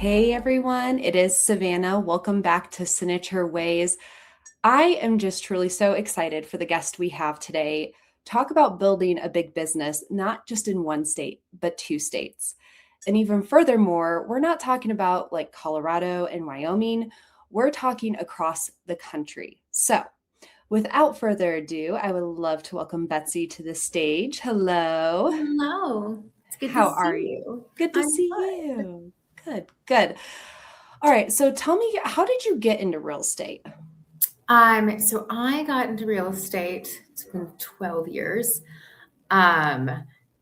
Hey everyone, it is Savannah. Welcome back to Signature Ways. I am just truly so excited for the guest we have today. Talk about building a big business, not just in one state, but two states. And even furthermore, we're not talking about like Colorado and Wyoming, we're talking across the country. So, without further ado, I would love to welcome Betsy to the stage. Hello. Hello. It's good to How see are you? you. Good to I'm see good. you. Good, good. All right. So tell me, how did you get into real estate? So I got into real estate, it's been 12 years. Um,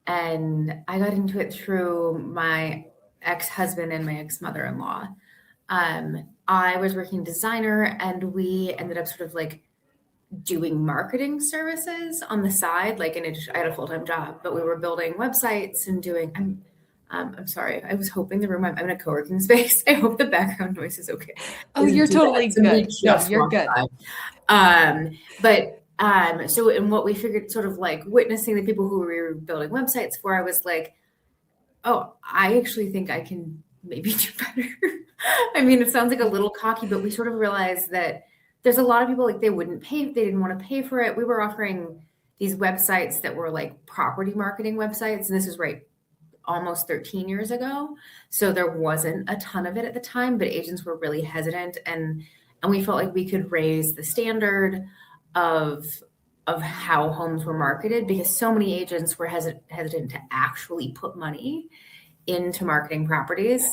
and I got into it through my ex-husband and my ex-mother-in-law. I was working designer and we ended up sort of like doing marketing services on the side. Like in addition, I had a full-time job, but we were building websites and doing. I'm sorry. I was hoping the room. I'm in a co-working space. I hope the background noise is okay. Oh, Isn't you're too bad. totally Somebody good. No, just you're walked good. by. So in what we figured, sort of like witnessing the people who we were building websites for, I was like, oh, I actually think I can maybe do better. I mean, it sounds like a little cocky, but we sort of realized that there's a lot of people like they didn't want to pay for it. We were offering these websites that were like property marketing websites, and this is right almost 13 years ago. So there wasn't a ton of it at the time, but agents were really hesitant and we felt like we could raise the standard of of how homes were marketed because so many agents were hesitant to actually put money into marketing properties.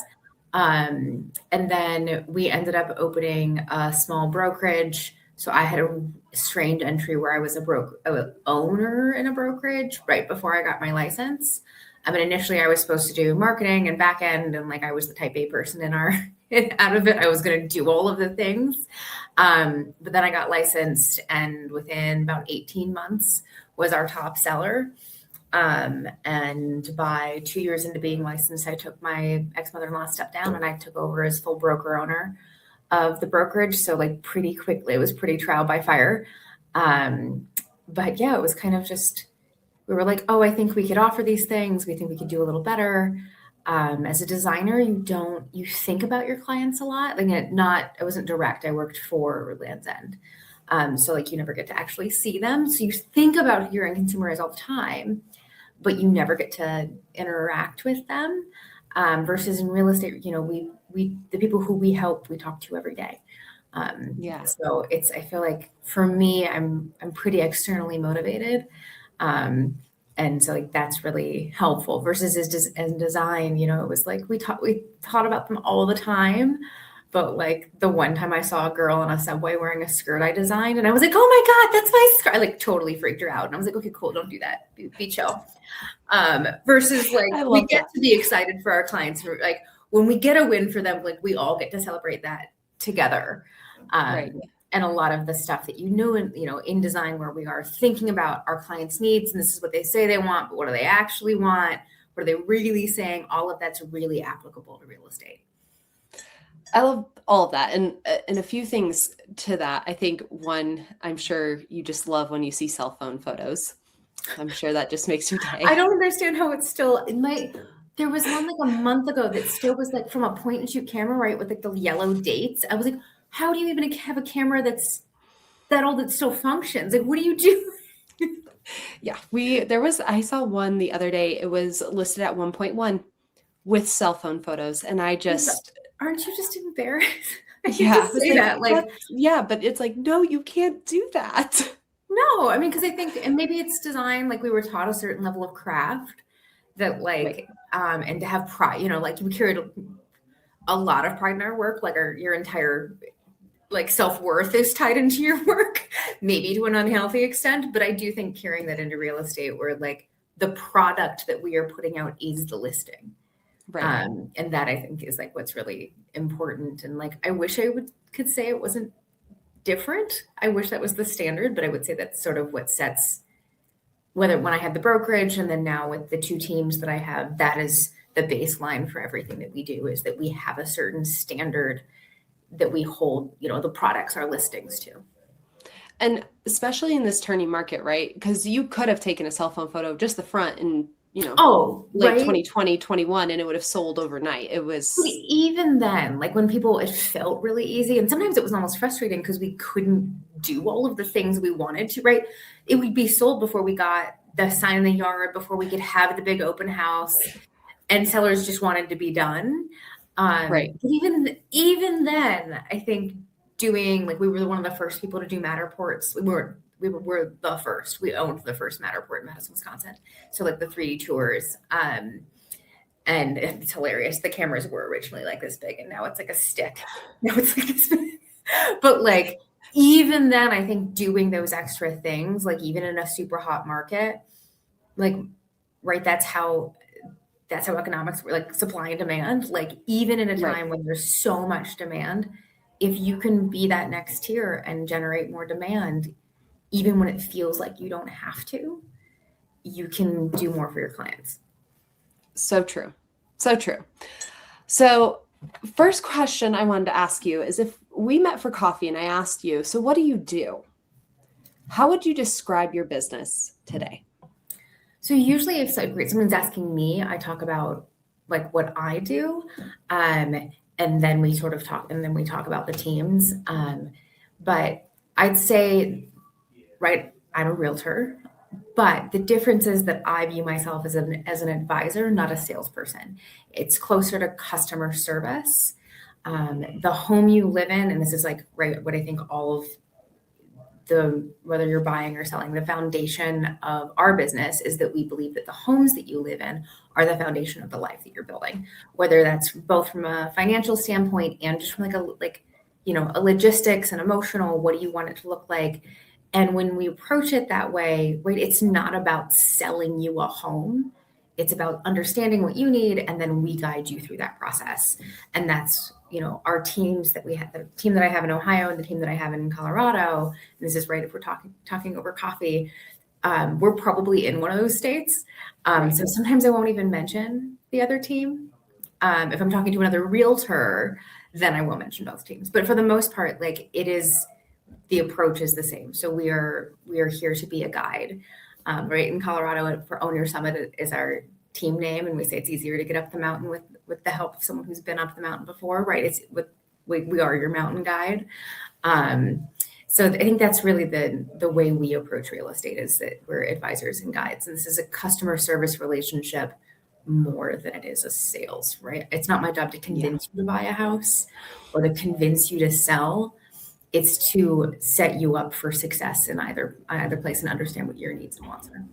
And then we ended up opening a small brokerage. So I had a strange entry where I was a owner in a brokerage right before I got my license. And initially I was supposed to do marketing and back end, and like I was the type A person in our out of it. I was going to do all of the things. But then I got licensed, and within about 18 months was our top seller. And by 2 years into being licensed, I took my ex-mother-in-law step down and I took over as full broker owner of the brokerage. So like pretty quickly, it was pretty trial by fire. But yeah, it was kind of just, we were like, oh, I think we could offer these things. We think we could do a little better. As a designer, you think about your clients a lot. Like it wasn't direct. I worked for Land's End. So like you never get to actually see them. So you think about who your end consumer is all the time, but you never get to interact with them. Versus in real estate, we the people who we help, we talk to every day. Yeah. So I feel like for me, I'm pretty externally motivated. And so like that's really helpful versus as design, it was like we thought about them all the time. But like the one time I saw a girl on a subway wearing a skirt I designed, and I was like, "Oh my God, that's my skirt!" I like totally freaked her out, and I was like, "Okay, cool, don't do that. Be chill." Versus like I we love get that. to be excited for our clients. Like when we get a win for them, like we all get to celebrate that together. Right. And a lot of the stuff that in design where we are thinking about our clients' needs, and this is what they say they want, but what do they actually want? What are they really saying? All of that's really applicable to real estate. I love all of that. And a few things to that. I think one, I'm sure you just love when you see cell phone photos. I'm sure that just makes your I day. don't understand how it's still it might there was one like a month ago that still was like from a point and shoot camera, right? With like the yellow dates. I was like, how do you even have a camera that old that still functions? Like, what do you do? Yeah. I saw one the other day. It was listed at 1.1 with cell phone photos. And I just, Aren't you just embarrassed? I hate to yeah, I was say like, that. Like, that's, yeah, but it's like, no, you can't do that. no, I mean, because I think, and maybe it's design, like we were taught a certain level of craft that, Right. like, and to have pride, like we carried a lot of pride in our work, like your entire like self-worth is tied into your work, maybe to an unhealthy extent. But I do think carrying that into real estate where like the product that we are putting out is the listing. Right. And that I think is like what's really important. And like I wish could say it wasn't different. I wish that was the standard, but I would say that's sort of what sets whether when I had the brokerage and then now with the two teams that I have, that is the baseline for everything that we do is that we have a certain standard that we hold, the products, our listings to. And especially in this turning market, right? Because you could have taken a cell phone photo of just the front and Oh, late right. 2020, 21, and it would have sold overnight. It But was even then, like when people, it felt really easy. And sometimes it was almost frustrating because we couldn't do all of the things we wanted to, right? It would be sold before we got the sign in the yard, before we could have the big open house, and sellers just wanted to be done. right. But even then, I think doing, like, we were one of the first people to do Matterports. We were the first. We owned the first Matterport in Madison, Wisconsin. So like the 3D tours. And it's hilarious. The cameras were originally like this big, and now it's like a stick. Now it's like this big. But like even then, I think doing those extra things, like even in a super hot market, like right, that's how economics were, like supply and demand. Like even in a Right. time when there's so much demand, if you can be that next tier and generate more demand, even when it feels like you don't have to, you can do more for your clients. So true. So true. So, first question I wanted to ask you is, if we met for coffee and I asked you, so what do you do? How would you describe your business today? So usually if someone's asking me, I talk about like what I do. And then we sort of talk, and then we talk about the teams. But I'd say, right, I'm a realtor, but the difference is that I view myself as an advisor, not a salesperson. It's closer to customer service. The home you live in, and this is like, right, what I think all of whether you're buying or selling, the foundation of our business is that we believe that the homes that you live in are the foundation of the life that you're building, whether that's both from a financial standpoint and just from a logistics and emotional, what do you want it to look like? And when we approach it that way, right, it's not about selling you a home. It's about understanding what you need, and then we guide you through that process. And that's, our teams that we have, the team that I have in Ohio and the team that I have in Colorado. And this is right, if we're talking over coffee, we're probably in one of those states. So sometimes I won't even mention the other team. If I'm talking to another realtor, then I will mention both teams. But for the most part, like the approach is the same. So we are here to be a guide. Right, in Colorado, for Own Your Summit is our team name, and we say it's easier to get up the mountain with the help of someone who's been up the mountain before. Right, we are your mountain guide. So I think that's really the way we approach real estate, is that we're advisors and guides, and this is a customer service relationship more than it is a sales. Right, it's not my job to convince you to buy a house or to convince you to sell. It's to set you up for success in either place and understand what your needs and wants are.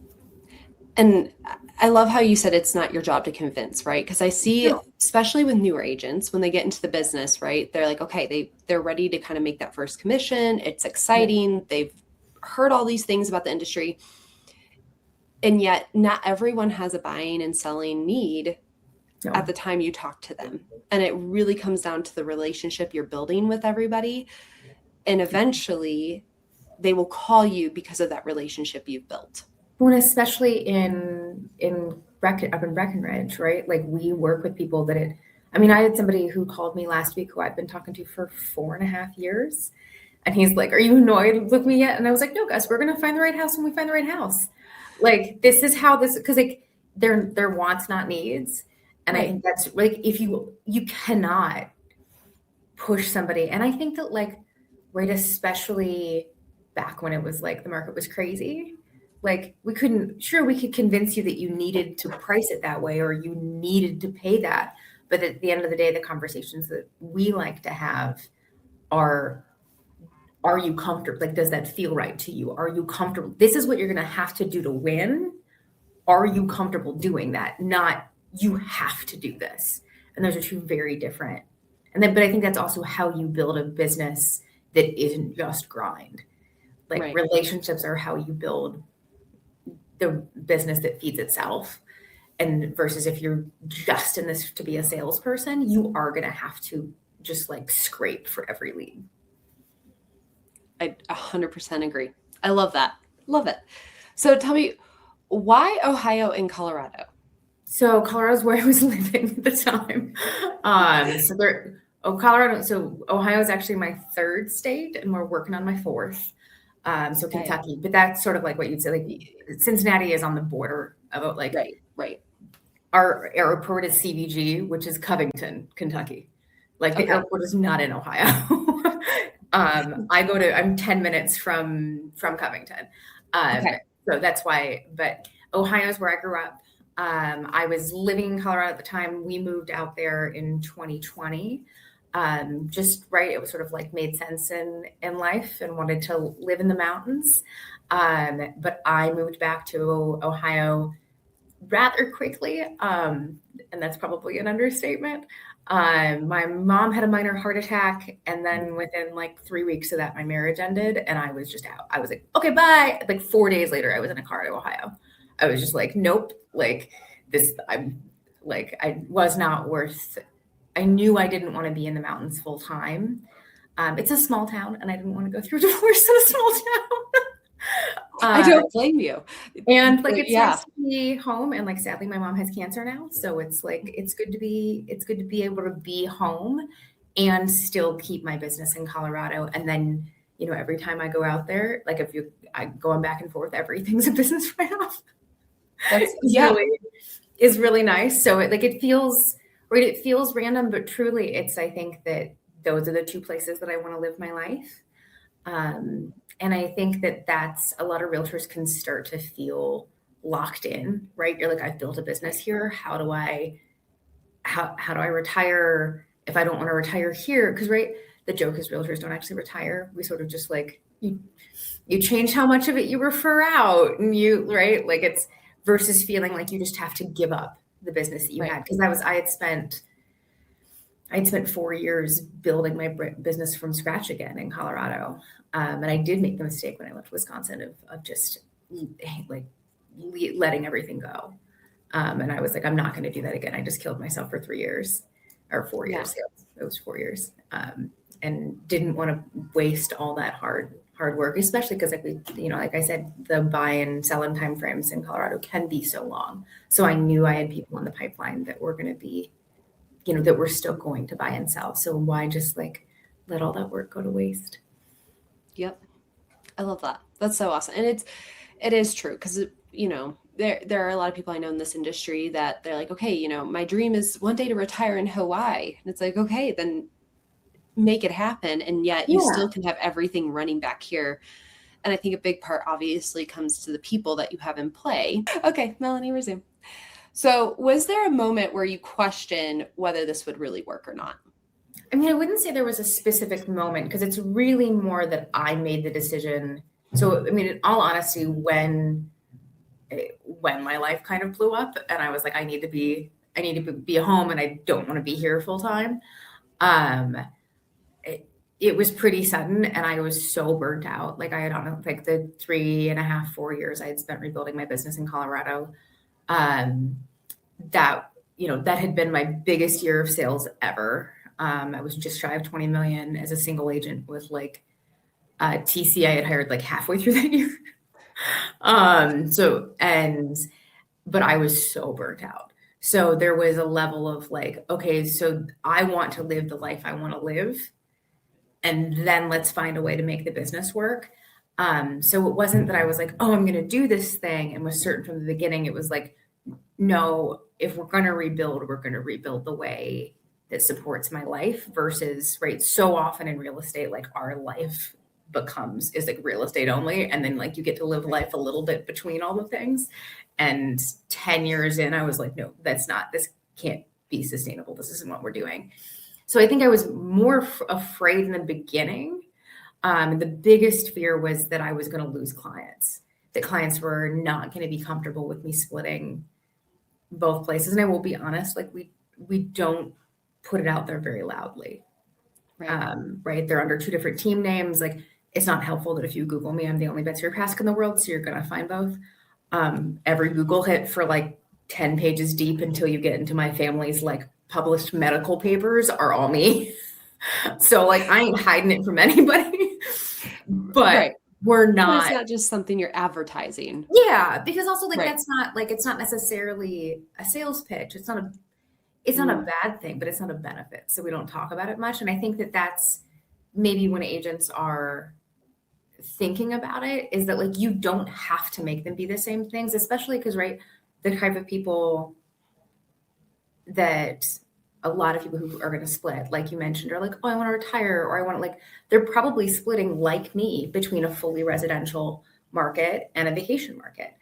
And I love how you said it's not your job to convince, right? Because I see, especially with newer agents, when they get into the business, right, they're like, okay, they're ready to kind of make that first commission. It's exciting. Yeah. They've heard all these things about the industry. And yet not everyone has a buying and selling need at the time you talk to them. And it really comes down to the relationship you're building with everybody. And eventually they will call you because of that relationship you've built. Well, especially up in Breckenridge, right? Like we work with people that I had somebody who called me last week who I've been talking to for 4.5 years. And he's like, "Are you annoyed with me yet?" And I was like, "No, Gus, we're going to find the right house when we find the right house." Like, this is how because like they're wants, not needs. And I think that's like, if you cannot push somebody. And I think that right, especially back when it was like the market was crazy, like we could convince you that you needed to price it that way or you needed to pay that. But at the end of the day, the conversations that we like to have are you comfortable? Like, does that feel right to you? Are you comfortable? This is what you're going to have to do to win. Are you comfortable doing that? Not, you have to do this. And those are two very different. But I think that's also how you build a business that isn't just grind. Like relationships are how you build the business that feeds itself. And versus if you're just in this to be a salesperson, you are going to have to just like scrape for every lead. I 100% agree. I love that. Love it. So tell me, why Ohio and Colorado? So Colorado's where I was living at the time. So Ohio is actually my third state, and we're working on my fourth. So Kentucky, but that's sort of like what you'd say, like Cincinnati is on the border of Right. Our airport is CVG, which is Covington, Kentucky. Like the airport is not in Ohio. I'm 10 minutes from Covington. Okay. So that's why, but Ohio is where I grew up. I was living in Colorado at the time. We moved out there in 2020. Just right. It was sort of like made sense in life and wanted to live in the mountains. But I moved back to Ohio rather quickly. And that's probably an understatement. My mom had a minor heart attack, and then within like 3 weeks of that, my marriage ended, and I was just out. I was like, okay, bye. Like 4 days later, I was in a car to Ohio. I was just like, nope, like this, I was not worth, I knew I didn't want to be in the mountains full time. It's a small town, and I didn't want to go through a divorce in a small town. I don't blame you. And like it's nice to be home, and like sadly my mom has cancer now, so it's like it's good to be able to be home and still keep my business in Colorado. And then, you know, every time I go out there, like I going back and forth, everything's a business write-off. That's is really nice. So it feels right, it feels random, but truly I think that those are the two places that I want to live my life. And I think that that's a lot of realtors can start to feel locked in, right? You're like, I've built a business here. How do I retire if I don't want to retire here? Because right, the joke is realtors don't actually retire. We sort of just like you change how much of it you refer out, and right, like it's versus feeling like you just have to give up the business that you had. Because I had spent 4 years building my business from scratch again in Colorado. And I did make the mistake when I left Wisconsin of just like letting everything go. And I was like, I'm not going to do that again. I just killed myself for 3 years or 4 years. It was 4 years. And didn't want to waste all that hard work, especially because like I said, the buy and sell in timeframes in Colorado can be so long. So I knew I had people in the pipeline that were going to be, that we're still going to buy and sell. So why just like let all that work go to waste? Yep. I love that. That's so awesome. And it is true. Cause there are a lot of people I know in this industry that they're like, okay, my dream is one day to retire in Hawaii. And it's like, okay, then make it happen. And yet you still can have everything running back here. And I think a big part obviously comes to the people that you have in play. Okay, Melanie, resume. So was there a moment where you questioned whether this would really work or not? I mean, I wouldn't say there was a specific moment, because it's really more that I made the decision. So, I mean, in all honesty, when my life kind of blew up and I was like, I need to be home and I don't want to be here full time. It was pretty sudden, and I was so burnt out. Like I had on like the 3.5, 4 years I had spent rebuilding my business in Colorado. That had been my biggest year of sales ever. I was just shy of 20 million as a single agent with like TC I had hired like halfway through that year. But I was so burnt out. So there was a level of like, okay, so I want to live the life I want to live, and then let's find a way to make the business work. So it wasn't that I was like, oh, I'm going to do this thing and was certain from the beginning. It was like, no, if we're going to rebuild, we're going to rebuild the way that supports my life versus, right, so often in real estate, like our life is like real estate only. And then like you get to live life a little bit between all the things. And 10 years in, I was like, no, this can't be sustainable. This isn't what we're doing. So I think I was more afraid in the beginning. The biggest fear was that I was going to lose clients, that clients were not going to be comfortable with me splitting both places. And I will be honest, like we don't put it out there very loudly. Right. They're under two different team names. Like it's not helpful that if you Google me, I'm the only Betsy Repaske in the world. So you're going to find both. Every Google hit for like 10 pages deep until you get into my family's like published medical papers are all me. So like I ain't hiding it from anybody, but we're not. But it's not just something you're advertising. Yeah, because also like that's not like, it's not necessarily a sales pitch. It's not a bad thing, but it's not a benefit. So we don't talk about it much. And I think that that's maybe when agents are thinking about it, is that like you don't have to make them be the same things, especially because, right, the type of people that a lot of people who are going to split, like you mentioned, are like, oh, I want to retire, or I want to, like, they're probably splitting like me between a fully residential market and a vacation market.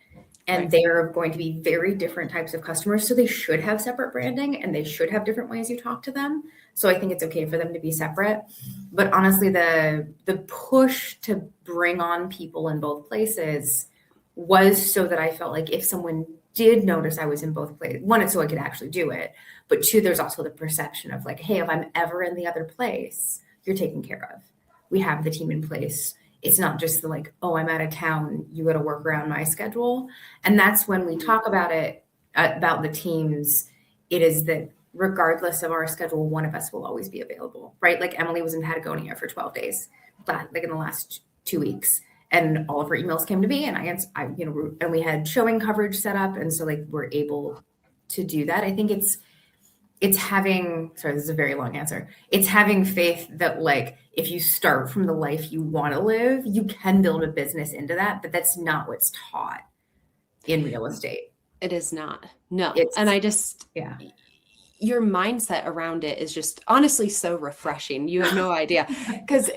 And Right. they are going to be very different types of customers. So they should have separate branding and they should have different ways you talk to them. So I think it's okay for them to be separate. But honestly, the push to bring on people in both places was so that I felt like if someone did notice I was in both places, one, it's so I could actually do it. But two, there's also the perception of like, hey, if I'm ever in the other place, you're taken care of. We have the team in place. It's not just the like, oh, I'm out of town, you got to work around my schedule. And that's when we talk about it, about the teams, it is that regardless of our schedule, one of us will always be available, right? Like Emily was in Patagonia for 12 days, like in the last 2 weeks. And all of her emails came to me and and we had showing coverage set up. And so like we're able to do that. I think it's having, sorry, this is a very long answer. It's having faith that like, if you start from the life you want to live, you can build a business into that, but that's not what's taught in real estate. It is not. No. And It's, I just, yeah. your mindset around it is just honestly so refreshing. You have no idea. Because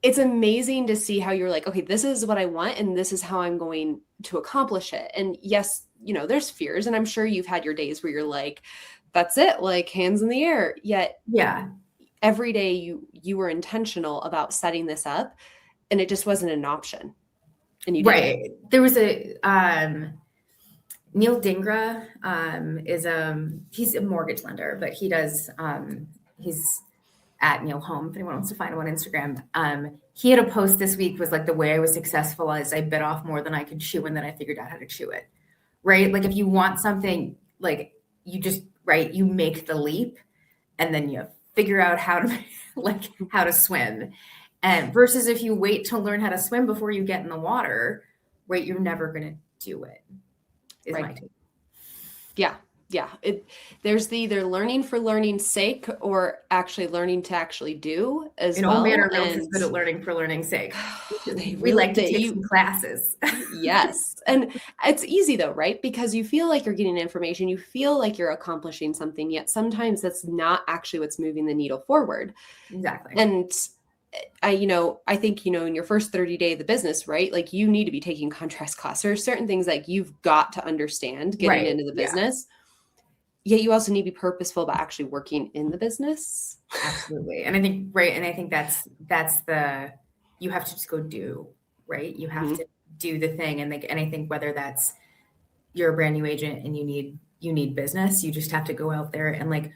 it's amazing to see how you're like, okay, this is what I want and this is how I'm going to accomplish it. And yes, there's fears, and I'm sure you've had your days where you're like, that's it, like hands in the air. Yet Yeah. every day you were intentional about setting this up, and it just wasn't an option. And you did it. Right. There was a Neil Dingra he's a mortgage lender, but he does he's at Neil Home, if anyone wants to find him on Instagram. He had a post this week was like, the way I was successful is I bit off more than I could chew, and then I figured out how to chew it. Right. Like if you want something, like you just, right, you make the leap and then you figure out how to swim. And versus if you wait to learn how to swim before you get in the water, right, you're never going to do it. Is Right. my take. Yeah. Yeah. There's the either learning for learning's sake or actually learning to actually do as well. All manner of realms is good at learning for learning's sake. We like to take some classes. Yes. And it's easy though, right? Because you feel like you're getting information, you feel like you're accomplishing something, yet sometimes that's not actually what's moving the needle forward. Exactly. And I think, in your first 30 days of the business, right? Like you need to be taking contrast costs. There are certain things like you've got to understand getting into the business. Yet you also need to be purposeful about actually working in the business. Absolutely. And I think, right. And I think that's you have to just go do, right? You have to do the thing. And I think whether that's you're a brand new agent and you need business, you just have to go out there and like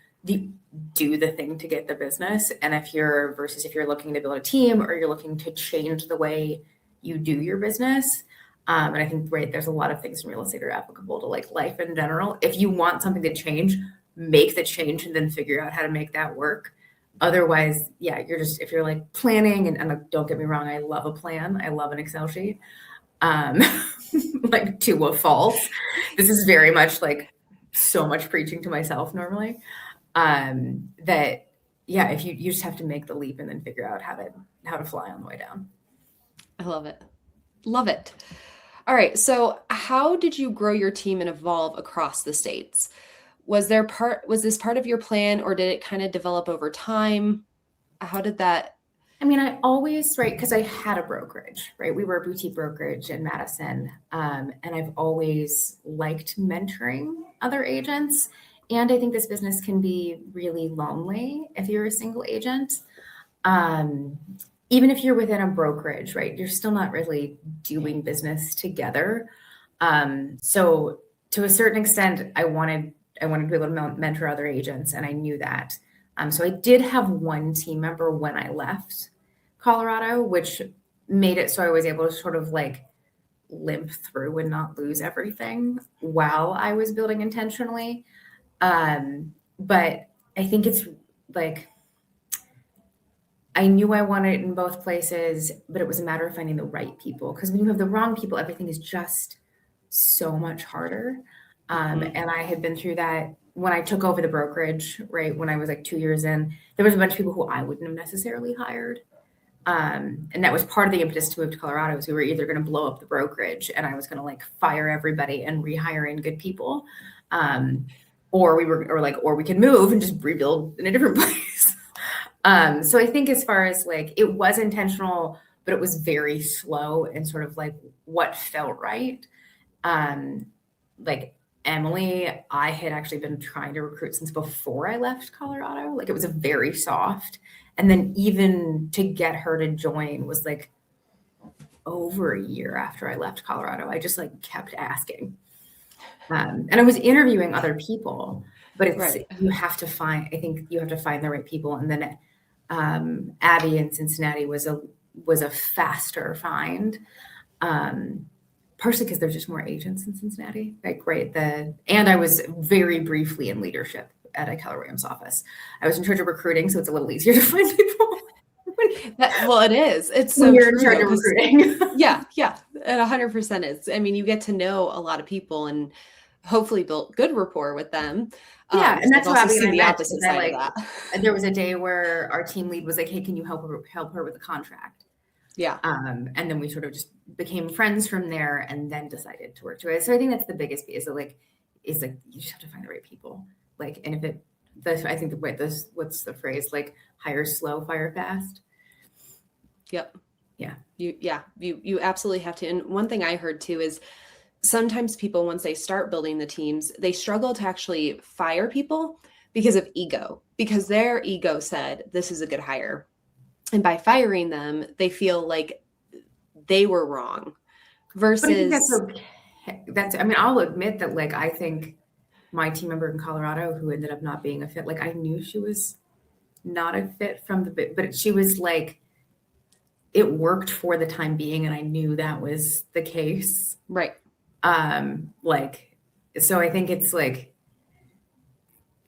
do the thing to get the business. And if you're looking to build a team or you're looking to change the way you do your business, and I think, right, there's a lot of things in real estate are applicable to like life in general. If you want something to change, make the change and then figure out how to make that work. Otherwise, yeah, if you're like planning and don't get me wrong, I love a plan. I love an Excel sheet, like to a fault. This is very much like so much preaching to myself normally. That, yeah, if you just have to make the leap and then figure out how to fly on the way down. I love it. Love it. All right. So how did you grow your team and evolve across the states? Was this part of your plan, or did it kind of develop over time? How did that? I mean, I always, right, because I had a brokerage, right? We were a boutique brokerage in Madison. And I've always liked mentoring other agents. And I think this business can be really lonely if you're a single agent. Even if you're within a brokerage, right, you're still not really doing business together. So to a certain extent, I wanted to be able to mentor other agents, and I knew that. So I did have one team member when I left Colorado, which made it so I was able to sort of like limp through and not lose everything while I was building intentionally. But I think it's like, I knew I wanted it in both places, but it was a matter of finding the right people. Because when you have the wrong people, everything is just so much harder. And I had been through that when I took over the brokerage, right? When I was like 2 years in, there was a bunch of people who I wouldn't have necessarily hired. And that was part of the impetus to move to Colorado, is we were either going to blow up the brokerage and I was going to like fire everybody and rehire in good people. Or we could move and just rebuild in a different place. So I think as far as like, it was intentional, but it was very slow and sort of like what felt right. Like Emily, I had actually been trying to recruit since before I left Colorado. Like it was a very soft. And then even to get her to join was like over a year after I left Colorado. I just like kept asking. And I was interviewing other people, but it's, Right. I think you have to find the right people. And then Abby in Cincinnati was a faster find. Partially because there's just more agents in Cincinnati, like and I was very briefly in leadership at a Keller Williams office. I was in charge of recruiting, so it's a little easier to find people. Well, it is. It's so you're true. in charge of recruiting. Yeah, it 100% is. I mean, you get to know a lot of people and hopefully build good rapport with them. Yeah, and that's I've how also Abby seen and the I met. opposite side of that. And there was a day where our team lead was like, "Hey, can you help her with the contract?" Yeah. And then we sort of just became friends from there, and then decided to work together. So I think that's the biggest piece. Is like you just have to find the right people. Like, and I think what's the phrase? Like, hire slow, fire fast. Yep. Yeah. You absolutely have to. And one thing I heard too is sometimes people, once they start building the teams, they struggle to actually fire people because of ego, because their ego said, this is a good hire. And by firing them, they feel like they were wrong versus. But I think that's okay. I mean, I'll admit that, like, I think my team member in Colorado who ended up not being a fit, like, I knew she was not a fit from the bit, but she was like, it worked for the time being. And I knew that was the case. Right. So I think it's like,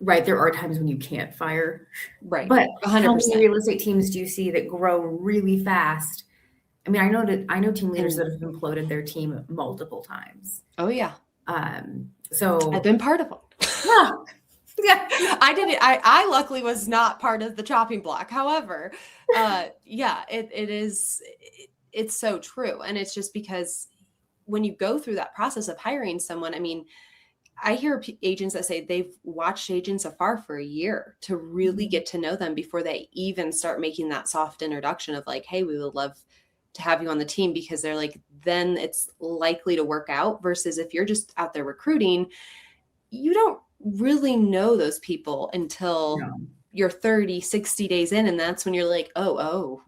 right, there are times when you can't fire. Right. But 100%. How many real estate teams do you see that grow really fast? I mean, I know team leaders that have imploded their team multiple times. Oh yeah. So I've been part of them. Yeah. Yeah. I didn't. I luckily was not part of the chopping block. However, yeah, it is. It's so true, and it's just because when you go through that process of hiring someone, I mean, I hear agents that say they've watched agents afar for a year to really get to know them before they even start making that soft introduction of like, hey, we would love to have you on the team, because they're like, then it's likely to work out, versus if you're just out there recruiting, you don't really know those people until you're 30, 60 days in. And that's when you're like, oh.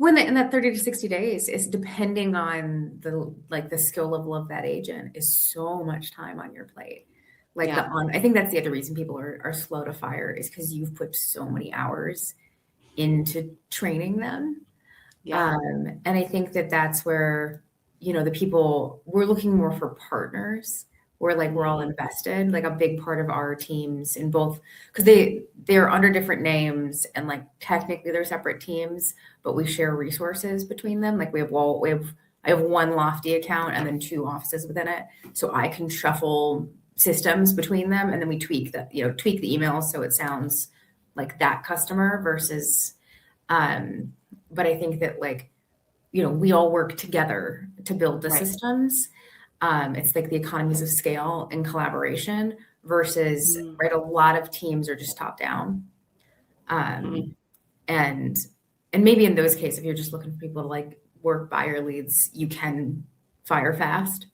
In that 30 to 60 days is depending on the skill level of that agent, is so much time on your plate. I think that's the other reason people are slow to fire, is because you've put so many hours into training them. Yeah. And I think that's where, the people, we're looking more for partners, where like we're all invested. Like a big part of our teams in both, because they're under different names and like technically they're separate teams, but we share resources between them. Like I have one Lofty account and then 2 offices within it, so I can shuffle systems between them, and then we tweak the emails so it sounds like that customer versus. But I think that we all work together to build the systems. It's like the economies of scale and collaboration versus right. A lot of teams are just top down. And maybe in those cases, if you're just looking for people to like work buyer leads, you can fire fast.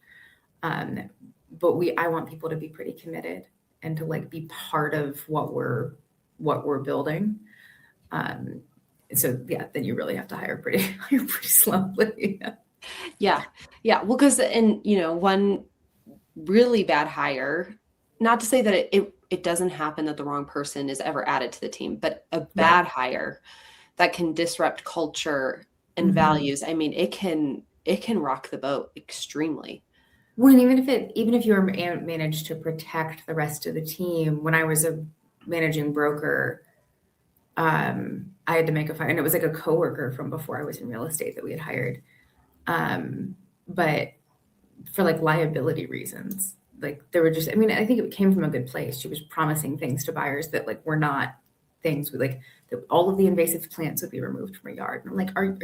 But I want people to be pretty committed and to like be part of what we're building. So yeah, then you really have to hire pretty slowly. Yeah. Well, because one really bad hire, not to say that it doesn't happen that the wrong person is ever added to the team, but a bad hire that can disrupt culture and values. I mean, it can rock the boat extremely. Well, even if you managed to protect the rest of the team, when I was a managing broker, I had to make a fire, and it was like a coworker from before I was in real estate that we had hired. But for like liability reasons, like there were just, I think it came from a good place. She was promising things to buyers that like were not things with like all of the invasive plants would be removed from a yard. And I'm like,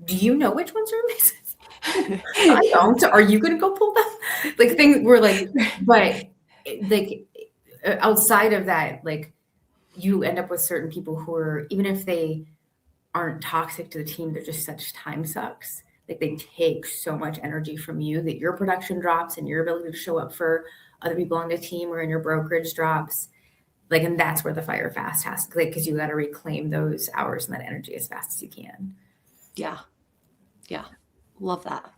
do you know which ones are invasive? I don't. Are you going to go pull them? Like things were like, but like outside of that, like you end up with certain people who are, even if they aren't toxic to the team, they're just such time sucks. Like they take so much energy from you that your production drops and your ability to show up for other people on the team or in your brokerage drops. Like, and that's where the fire fast has to, like, because you got to reclaim those hours and that energy as fast as you can. Yeah. Yeah. Love that.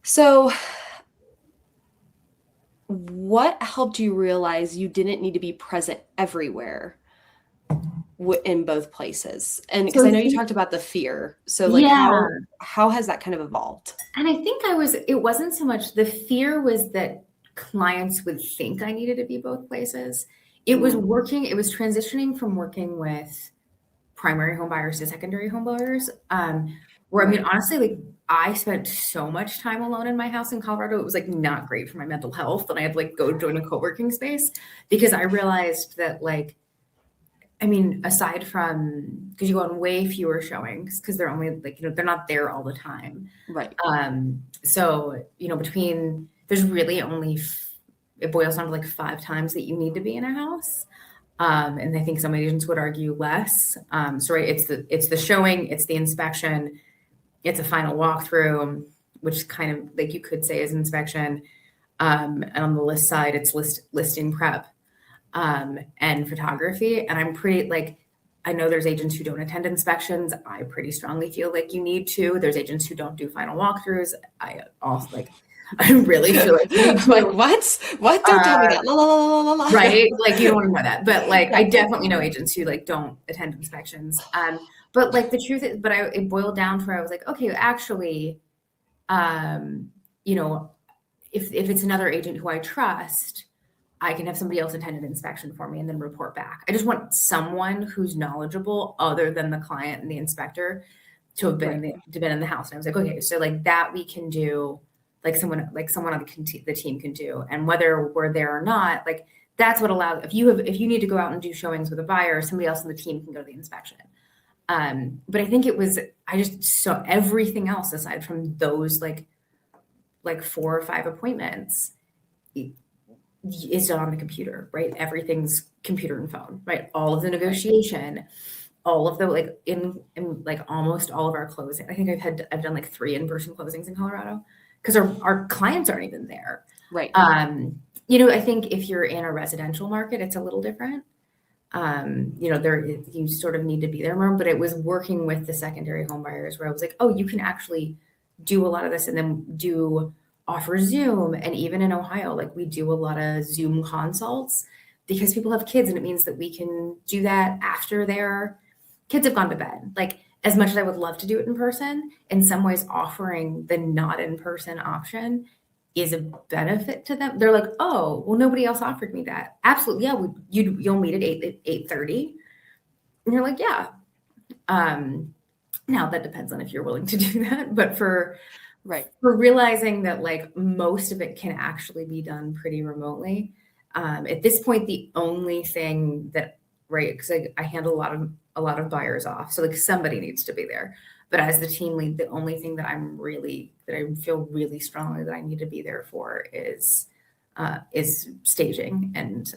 So what helped you realize you didn't need to be present everywhere in both places? And because I know you talked about the fear. So like how has that kind of evolved? And I think it wasn't so much the fear was that clients would think I needed to be both places. It was transitioning from working with primary home buyers to secondary home buyers. Where I mean, honestly, like I spent so much time alone in my house in Colorado. It was like not great for my mental health. And I had to like go join a co-working space because I realized that like, I mean, aside from, because you go on way fewer showings because they're only like, you know, they're not there all the time. Right. So, you know, there's really only, it boils down to like 5 times that you need to be in a house. And I think some agents would argue less. So right, it's the showing, it's the inspection, it's a final walkthrough, which kind of like you could say is inspection. And on the list side, it's listing prep, and photography. And I'm pretty like, I know there's agents who don't attend inspections. I pretty strongly feel like you need to. There's agents who don't do final walkthroughs. I also like, I really feel like you need to. Like what? Don't tell me that. La, la, la, la, la. Right? Like you don't want to know that. But like I definitely know agents who like don't attend inspections. But like the truth is, it boiled down to where I was like, okay, actually, you know, if it's another agent who I trust, I can have somebody else attend an inspection for me and then report back. I just want someone who's knowledgeable other than the client and the inspector to have been in the house. And I was like, okay, so like that we can do. Like someone on the team can do, and whether we're there or not, like that's what allows. If you need to go out and do showings with a buyer, somebody else on the team can go to the inspection. But I think I just saw everything else aside from those like 4 or 5 appointments is done on the computer, right? Everything's computer and phone, right? All of the negotiation, all of the like in like almost all of our closing. I think I've done like 3 in-person closings in Colorado. Because our clients aren't even there. Right. You know, I think if you're in a residential market, it's a little different. You know, you sort of need to be there more, but it was working with the secondary home buyers where I was like, oh, you can actually do a lot of this and then offer Zoom. And even in Ohio, like we do a lot of Zoom consults because people have kids and it means that we can do that after their kids have gone to bed. Like, as much as I would love to do it in person, in some ways offering the not in-person option is a benefit to them. They're like, oh, well, nobody else offered me that. Absolutely. Yeah. You'll meet at 8:30. And you're like, yeah. Now that depends on if you're willing to do that. But for realizing that like most of it can actually be done pretty remotely. At this point, the only thing that, because I handle a lot of buyers off. So like somebody needs to be there. But as the team lead, the only thing that I feel really strongly that I need to be there for is staging and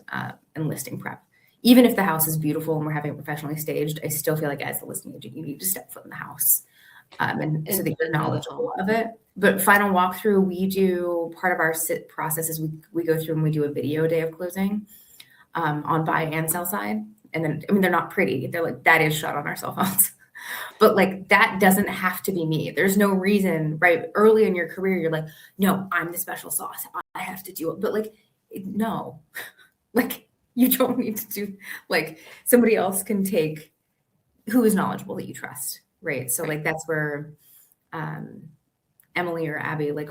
listing prep. Even if the house is beautiful and we're having it professionally staged, I still feel like as the listing agent, you need to step foot in the house. And so that you're knowledgeable of it. But final walkthrough, we do part of our sit process is we go through and we do a video day of closing on buy and sell side. And then, I mean, they're not pretty. They're like, that is shot on our cell phones. But like, that doesn't have to be me. There's no reason, right? Early in your career, you're like, no, I'm the special sauce. I have to do it. But like, no, like you don't need to do, like somebody else can take who is knowledgeable that you trust. Right. So like, that's where Emily or Abby, like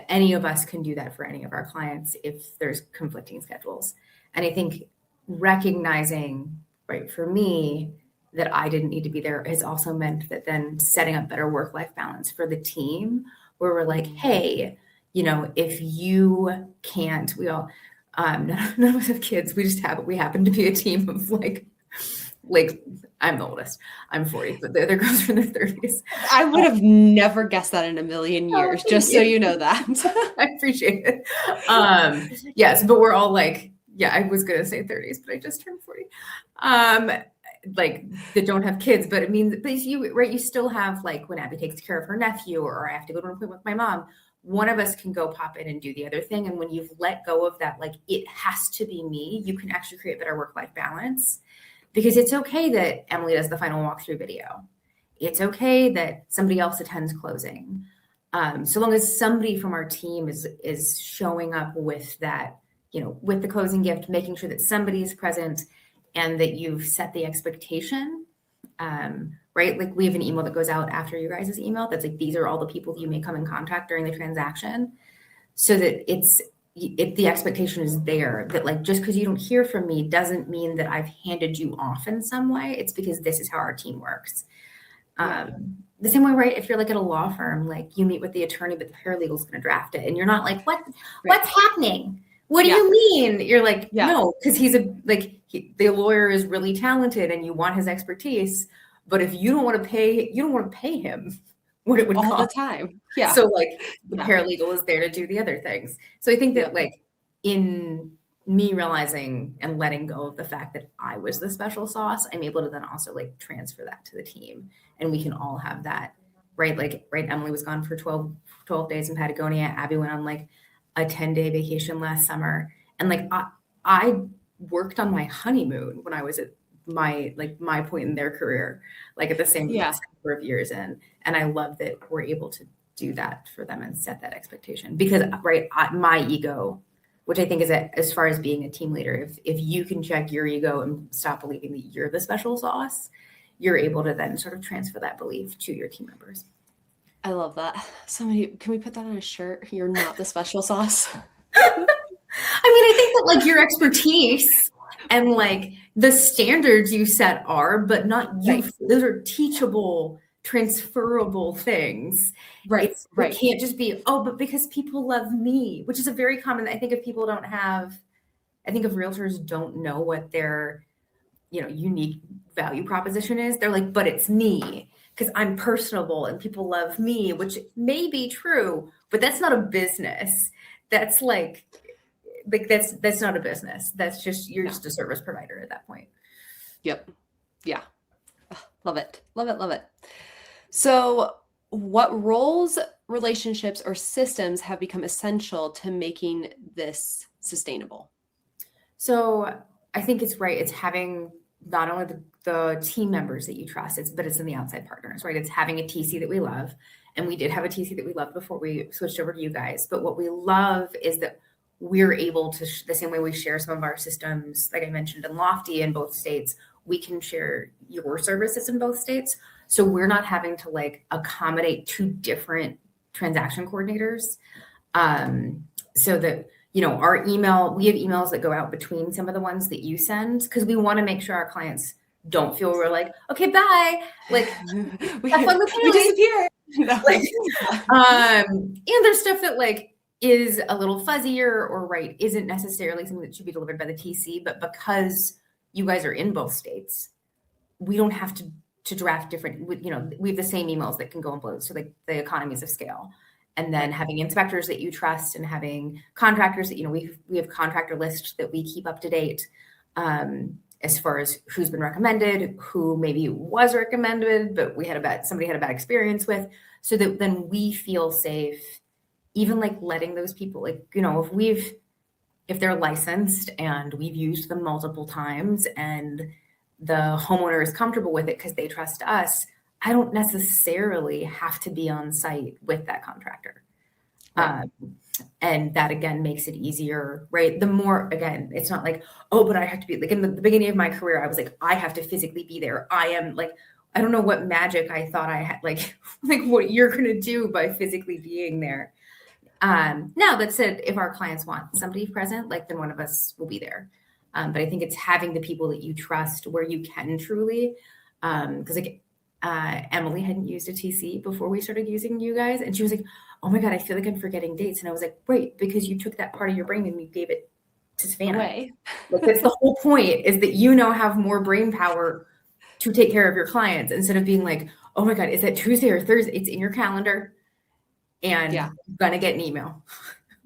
any of us can do that for any of our clients if there's conflicting schedules. And I think recognizing, right, for me, that I didn't need to be there has also meant that then setting up better work-life balance for the team where we're like, hey, you know, if you can't, we all, none of us have kids. We happen to be a team of like Like, I'm the oldest. I'm 40, but the other girls are in their 30s. I would have never guessed that in a million Oh, years, thank just so you. you know that. I appreciate it. Yes, but we're all like, yeah, I was gonna say 30s, but I just turned 40. Like that don't have kids, but it means but you right, you still have like when Abby takes care of her nephew, or I have to go to an appointment with my mom, one of us can go pop in and do the other thing. And when you've let go of that, like it has to be me, you can actually create better work-life balance. Because it's okay that Emily does the final walkthrough video. It's okay that somebody else attends closing. So long as somebody from our team is showing up with that, with the closing gift, making sure that somebody is present and that you've set the expectation, right? Like we have an email that goes out after you guys' email that's like, these are all the people you may come in contact during the transaction, so that the expectation is there that like, just because you don't hear from me doesn't mean that I've handed you off in some way. It's because this is how our team works. Yeah. The same way, right? If you're like at a law firm, like you meet with the attorney, but the paralegal is going to draft it, and you're not like, what's happening? What do you mean? You're like, no, because the lawyer is really talented, and you want his expertise. But if you don't want to pay, him what it would all cost the time. Yeah. So like the paralegal is there to do the other things. So I think that like in me realizing and letting go of the fact that I was the special sauce, I'm able to then also like transfer that to the team, and we can all have that, right? Like, right. Emily was gone for 12 days in Patagonia. Abby went on like a 10-day vacation last summer. And like, I worked on my honeymoon when I was at my point in their career, like at the same number of years in. And I love that we're able to do that for them and set that expectation, because my ego, which I think is as far as being a team leader, if you can check your ego and stop believing that you're the special sauce, you're able to then sort of transfer that belief to your team members. I love that. Can we put that on a shirt? You're not the special sauce. I mean, I think that like your expertise and like the standards you set are, but not you. Right. Those are teachable, transferable things. Right. It can't just be, but because people love me, which is a very common, I think if realtors don't know what their, unique value proposition is, they're like, but it's me because I'm personable and people love me, which may be true, but that's not a business. That's that's not a business. That's just, you're just a service provider at that point. Yep. Yeah. Love it. Love it. Love it. So what roles, relationships, or systems have become essential to making this sustainable? So I think it's right. It's having not only the team members that you trust, but it's in the outside partners, right? It's having a TC that we love. And we did have a TC that we loved before we switched over to you guys. But what we love is that we're able to, the same way we share some of our systems, like I mentioned in Lofty in both states, we can share your services in both states. So we're not having to like accommodate two different transaction coordinators. So that, our email, we have emails that go out between some of the ones that you send, because we want to make sure our clients don't feel we're like, okay, bye. Like we disappear. And there's stuff that like is a little fuzzier or isn't necessarily something that should be delivered by the TC, but because you guys are in both states, we don't have to draft different, we have the same emails that can go in both. So like the economies of scale. And then having inspectors that you trust and having contractors that, we have contractor lists that we keep up to date as far as who's been recommended, who maybe was recommended, but somebody had a bad experience with, so that then we feel safe, even like letting those people, like, if they're licensed and we've used them multiple times and the homeowner is comfortable with it because they trust us, I don't necessarily have to be on site with that contractor. Right. And that again makes it easier, right? The more, again, it's not like, but I have to be like in the beginning of my career, I was like, I have to physically be there. I am like, I don't know what magic I thought I had, like what you're going to do by physically being there. Now that said, if our clients want somebody present, then one of us will be there. But I think it's having the people that you trust where you can truly, because Emily hadn't used a TC before we started using you guys. And she was like, oh my God, I feel like I'm forgetting dates. And I was like, wait, because you took that part of your brain and you gave it to Savannah. Away. Like, that's the whole point, is that you now have more brain power to take care of your clients instead of being like, oh my God, is that Tuesday or Thursday? It's in your calendar and Yeah. you're gonna get an email.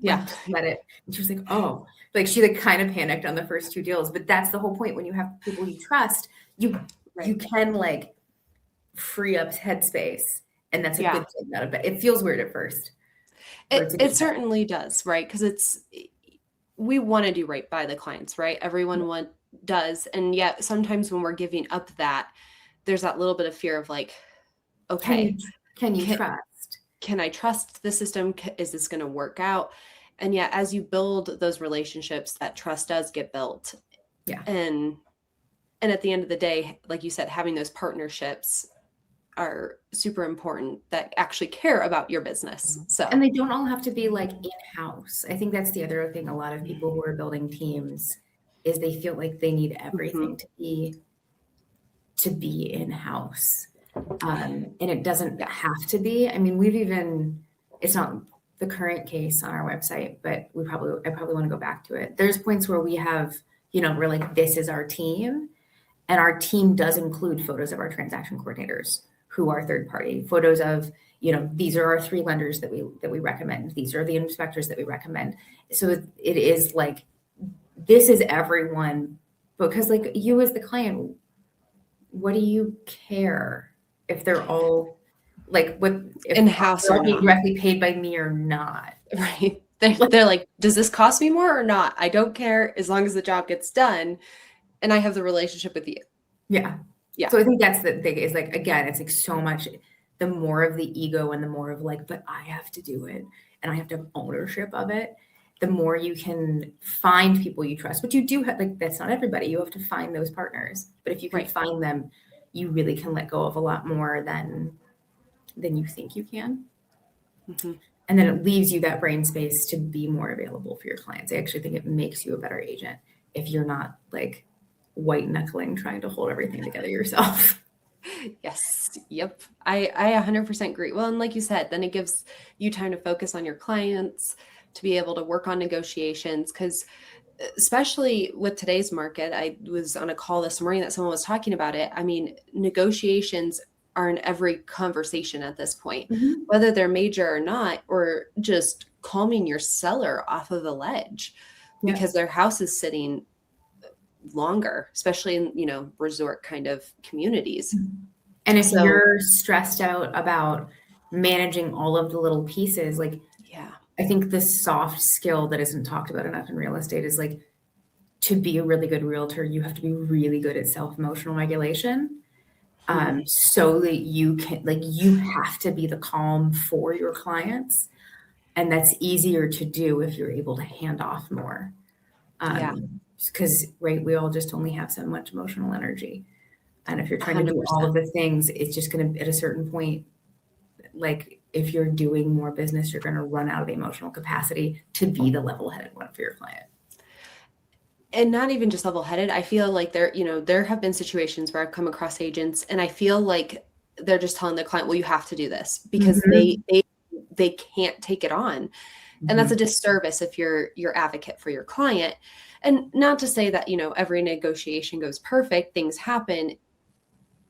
Yeah. Like, just let it. And she was like, oh, like she like kind of panicked on the first 2 deals, but that's the whole point. When you have people you trust, you can like free up headspace, and that's a good thing. Not a bad. It feels weird at first. It certainly does, right? Because we want to do right by the clients, right? Everyone does, and yet sometimes when we're giving up that, there's that little bit of fear of like, okay, can you trust? Can I trust the system? Is this going to work out? And yet, as you build those relationships, that trust does get built. Yeah. And at the end of the day, like you said, having those partnerships are super important that actually care about your business. So, and they don't all have to be like in-house. I think that's the other thing. A lot of people who are building teams is they feel like they need everything to be in-house. And it doesn't have to be. I mean, it's not the current case on our website, but I probably want to go back to it. There's points where we have, we're like, this is our team. And our team does include photos of our transaction coordinators who are third party, photos of, these are our 3 lenders that we recommend. These are the inspectors that we recommend. So it is like, this is everyone, because like you as the client, what do you care if they're all like, if in-house they're all being directly paid by me or not? Right. They're like, does this cost me more or not? I don't care, as long as the job gets done and I have the relationship with you. Yeah. Yeah. So I think that's the thing, is like, again, it's like so much, the more of the ego and the more of like, but I have to do it and I have to have ownership of it, the more you can find people you trust. But you do have, like, that's not everybody. You have to find those partners. But if you can find them, you really can let go of a lot more than you think you can. Mm-hmm. And then it leaves you that brain space to be more available for your clients. I actually think it makes you a better agent if you're not like white knuckling trying to hold everything together yourself. Yes. Yep. I 100% agree. Well, and like you said, then it gives you time to focus on your clients, to be able to work on negotiations. Because especially with today's market, I was on a call this morning that someone was talking about it. I mean, negotiations are in every conversation at this point, whether they're major or not, or just calming your seller off of a ledge because their house is sitting longer, especially in, resort kind of communities. And if you're stressed out about managing all of the little pieces, like, I think the soft skill that isn't talked about enough in real estate is like, to be a really good realtor, you have to be really good at self-emotional regulation. So that you can, like, you have to be the calm for your clients. And that's easier to do if you're able to hand off more. Because, we all just only have so much emotional energy. And if you're trying 100%. To do all of the things, it's just going to, at a certain point, like, if you're doing more business, you're going to run out of the emotional capacity to be the level-headed one for your client. And not even just level-headed. I feel like there have been situations where I've come across agents and I feel like they're just telling the client, well, you have to do this because they can't take it on. And that's a disservice if you're your advocate for your client. And not to say that, every negotiation goes perfect, things happen,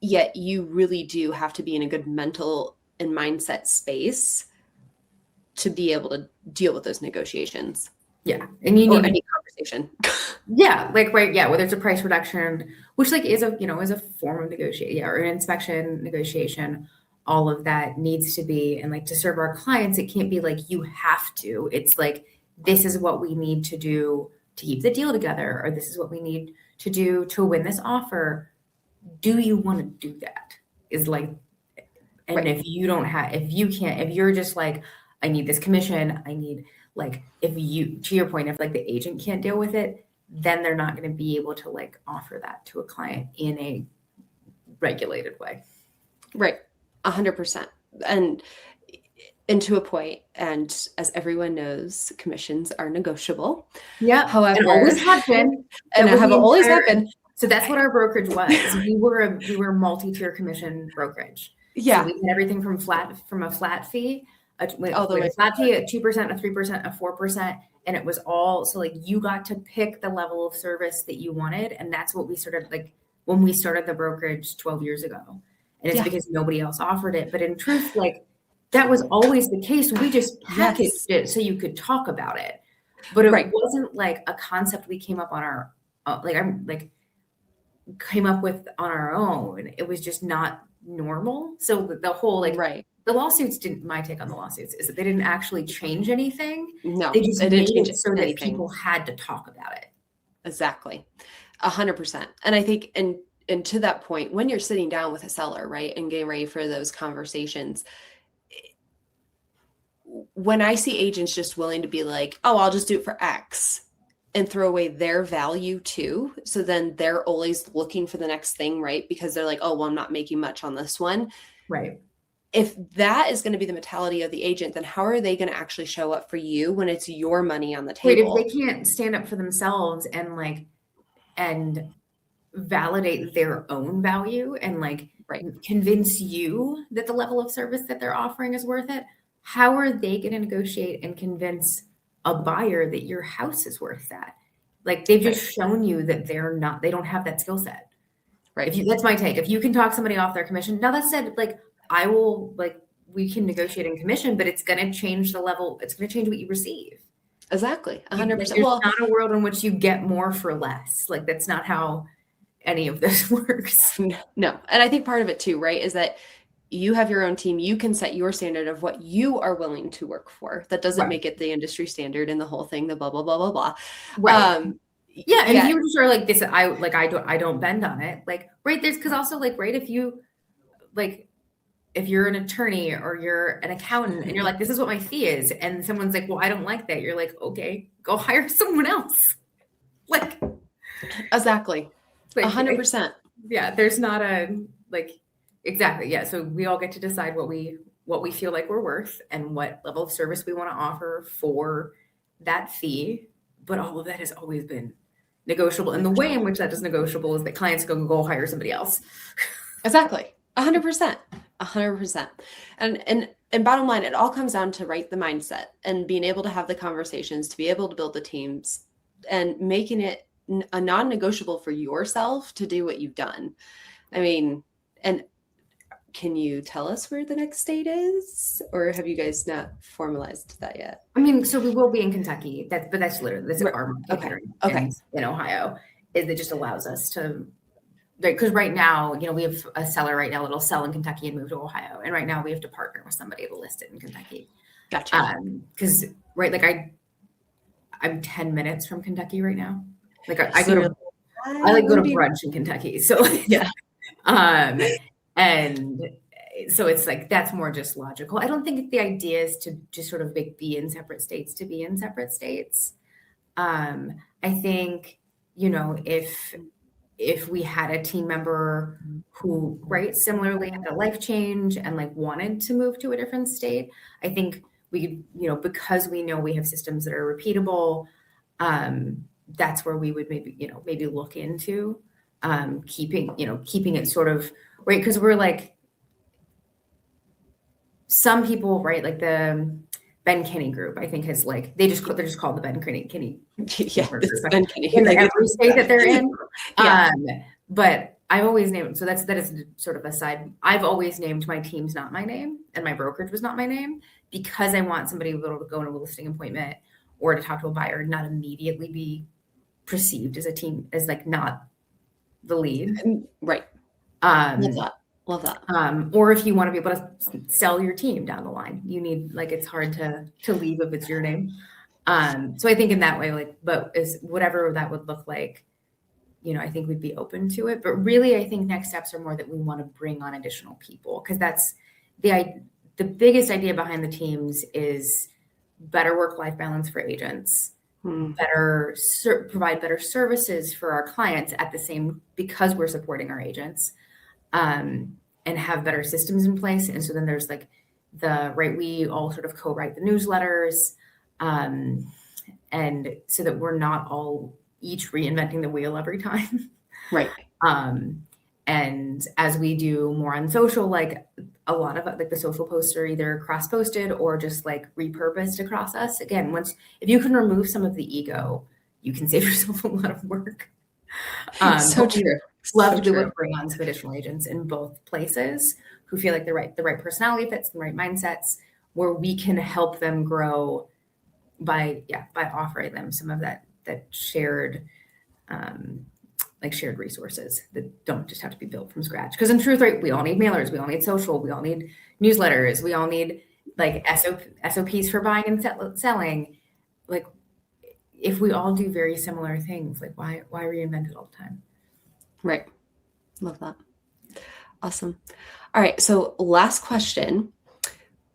yet you really do have to be in a good mental and mindset space to be able to deal with those negotiations. Yeah. And you need any conversation. Whether it's a price reduction, which like is a form of negotiation, or an inspection negotiation, all of that needs to be, and like, to serve our clients, it can't be like, you have to, it's like, this is what we need to do to keep the deal together, or this is what we need to do to win this offer. Do you want to do that? Is like, and if you don't have, if you're just like, I need this commission, I need, like, if you, to your point, if like the agent can't deal with it, then they're not going to be able to like offer that to a client in a regulated way. Right. 100%. And to a point, and as everyone knows, commissions are negotiable. Yeah. However, and always have been. And have always happened. So that's what our brokerage was. We were a multi-tier commission brokerage. Yeah. So we had everything from a flat fee, a flat fee, a 2%, a 3%, a 4%. And it was all, so like you got to pick the level of service that you wanted. And that's what we started like when we started the brokerage 12 years ago. And it's because nobody else offered it. But in truth, like that was always the case. We just packaged it so you could talk about it. But it wasn't like a concept we came up on our, came up with on our own. It was just not normal. So the whole the lawsuits my take on the lawsuits is that they didn't actually change anything. No, they just made it so that people had to talk about it. Exactly. 100%. And I think, and to that point, when you're sitting down with a seller, right, and getting ready for those conversations, when I see agents just willing to be like, oh, I'll just do it for X and throw away their value too. So then they're always looking for the next thing, right? Because they're like, oh, well, I'm not making much on this one. Right. If that is going to be the mentality of the agent, then how are they going to actually show up for you when it's your money on the table? Wait, if they can't stand up for themselves and validate their own value and convince you that the level of service that they're offering is worth it, how are they going to negotiate and convince a buyer that your house is worth that? Like they've just shown you that they don't have that skill set. Right. That's my take. If you can talk somebody off their commission, now that said, we can negotiate in commission, but it's going to change the level. It's going to change what you receive. Exactly. 100%. There's not a world in which you get more for less. Like that's not how any of this works. No. And I think part of it too, right, is that you have your own team. You can set your standard of what you are willing to work for. That doesn't make it the industry standard and the whole thing, the blah, blah, blah, blah, blah. Right. And if you just are like this, I don't bend on it. Like, right. There's, cause also if you're an attorney or you're an accountant and you're like, this is what my fee is. And someone's like, well, I don't like that. You're like, okay, go hire someone else. Like, exactly. 100%. Yeah. There's not exactly. Yeah. So we all get to decide what we feel like we're worth and what level of service we want to offer for that fee. But all of that has always been negotiable. And the way in which that is negotiable is that clients go hire somebody else. Exactly. 100%. 100%. And bottom line, it all comes down to the mindset and being able to have the conversations, to be able to build the teams and making it a non-negotiable for yourself to do what you've done. I mean, and can you tell us where the next state is, or have you guys not formalized that yet? I mean, so we will be in Kentucky. That's literally our market in Ohio. It just allows us to, because right now, we have a seller right now that'll sell in Kentucky and move to Ohio, and right now we have to partner with somebody to list it in Kentucky. Gotcha. Because I'm 10 minutes from Kentucky right now. I go to brunch in Kentucky. So yeah. And so it's that's more just logical. I don't think the idea is to just sort of be in separate states to be in separate states. I think, if we had a team member who, similarly had a life change and wanted to move to a different state, I think we could, because we know we have systems that are repeatable, that's where we would maybe look into keeping it sort of right. Because we're some people, like the Ben Kinney group, I think they're just called the Ben Kinney. Yeah, Ben Kinney. In every state that they're in. But I've always named, so that is sort of a side. I've always named my teams not my name, and my brokerage was not my name, because I want somebody to be able to go in a listing appointment or to talk to a buyer and not immediately be perceived as a team, as not the lead. Right. Love that. Or if you want to be able to sell your team down the line, you need, it's hard to leave if it's your name. So I think in that way, but is whatever that would look like, I think we'd be open to it. But really, I think next steps are more that we want to bring on additional people, because that's the biggest idea behind the teams is better work-life balance for agents, provide better services for our clients because we're supporting our agents, and have better systems in place. And so then there's we all sort of co-write the newsletters, and so that we're not all each reinventing the wheel every time. Right. And as we do more on social, like a lot of like the social posts are either cross-posted or just like repurposed across us. Again, if you can remove some of the ego, you can save yourself a lot of work. So But we true. love So to be able true. to bring on some additional agents in both places who feel like the right personality fits, the right mindsets, where we can help them grow by offering them some of that shared like shared resources that don't just have to be built from scratch. Because in truth, right, we all need mailers, we all need social, we all need newsletters, we all need like SOPs for buying and selling. Like if we all do very similar things, like why reinvent it all the time? Right. Love that. Awesome. All right. So last question.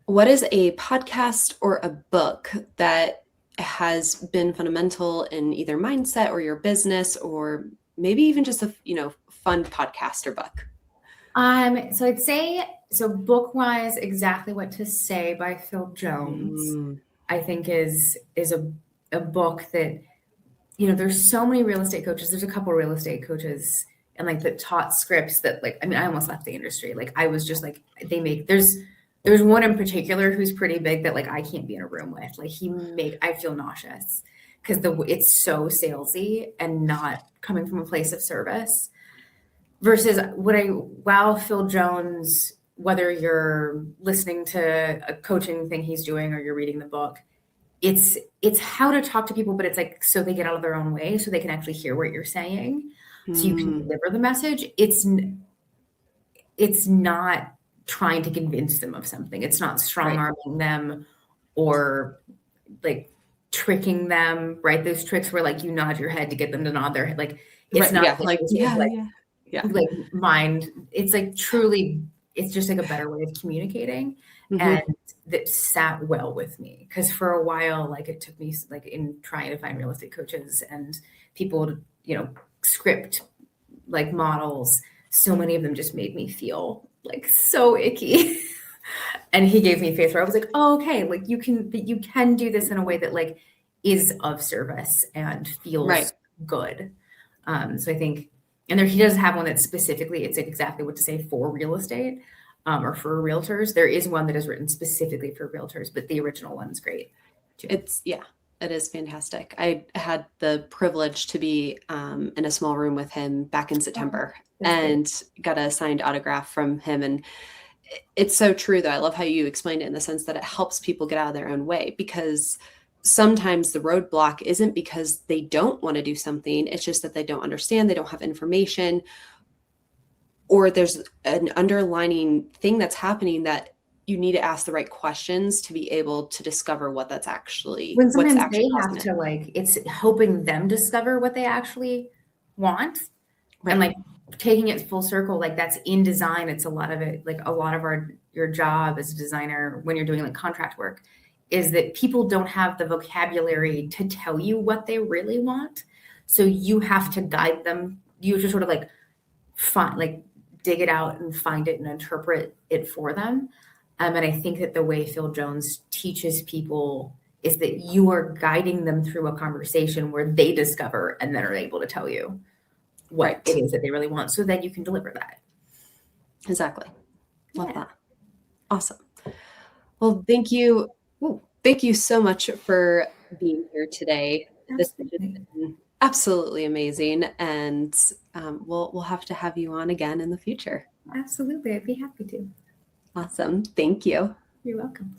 What is a podcast or a book that has been fundamental in either mindset or your business, or maybe even just a, fun podcast or book? So I'd say, so book wise, Exactly What to Say by Phil Jones, I think is a book that, there's so many real estate coaches. There's a couple real estate coaches and like that taught scripts that like, I mean, I almost left the industry. Like I was just like, there's one in particular who's pretty big that like I can't be in a room with. Like I feel nauseous because it's so salesy and not coming from a place of service. Versus Phil Jones, whether you're listening to a coaching thing he's doing or you're reading the book, it's how to talk to people, but it's like so they get out of their own way so they can actually hear what you're saying, so you can deliver the message. It's not trying to convince them of something. It's not strong-arming them or like tricking them, right? Those tricks where like you nod your head to get them to nod their head. Like it's not like mind. It's like truly, it's just like a better way of communicating. And that sat well with me because for a while, like it took me like in trying to find real estate coaches and people, script like models, so many of them just made me feel like so icky. And he gave me faith where I was like, oh, okay, like you can do this in a way that like is of service and feels good. So I think, and he does have one that's specifically, it's like Exactly What to Say for real estate, or for realtors. There is one that is written specifically for realtors, but the original one's great too. It is fantastic. I had the privilege to be in a small room with him back in September and got a signed autograph from him. And it's so true, though. I love how you explained it in the sense that it helps people get out of their own way, because sometimes the roadblock isn't because they don't want to do something. It's just that they don't understand, they don't have information, or there's an underlining thing that's happening that you need to ask the right questions to be able to discover what that's actually. When sometimes they have to like, it's helping them discover what they actually want. And like taking it full circle, like that's in design. It's a lot of it, like a lot of your job as a designer when you're doing like contract work is that people don't have the vocabulary to tell you what they really want. So you have to guide them. You have to sort of like dig it out and find it and interpret it for them. And I think that the way Phil Jones teaches people is that you are guiding them through a conversation where they discover and then are able to tell you what it is that they really want, so that you can deliver that. Exactly. Love that. Awesome. Well, thank you. Thank you so much for being here today. This has been absolutely amazing. And we'll have to have you on again in the future. Absolutely. I'd be happy to. Awesome. Thank you. You're welcome.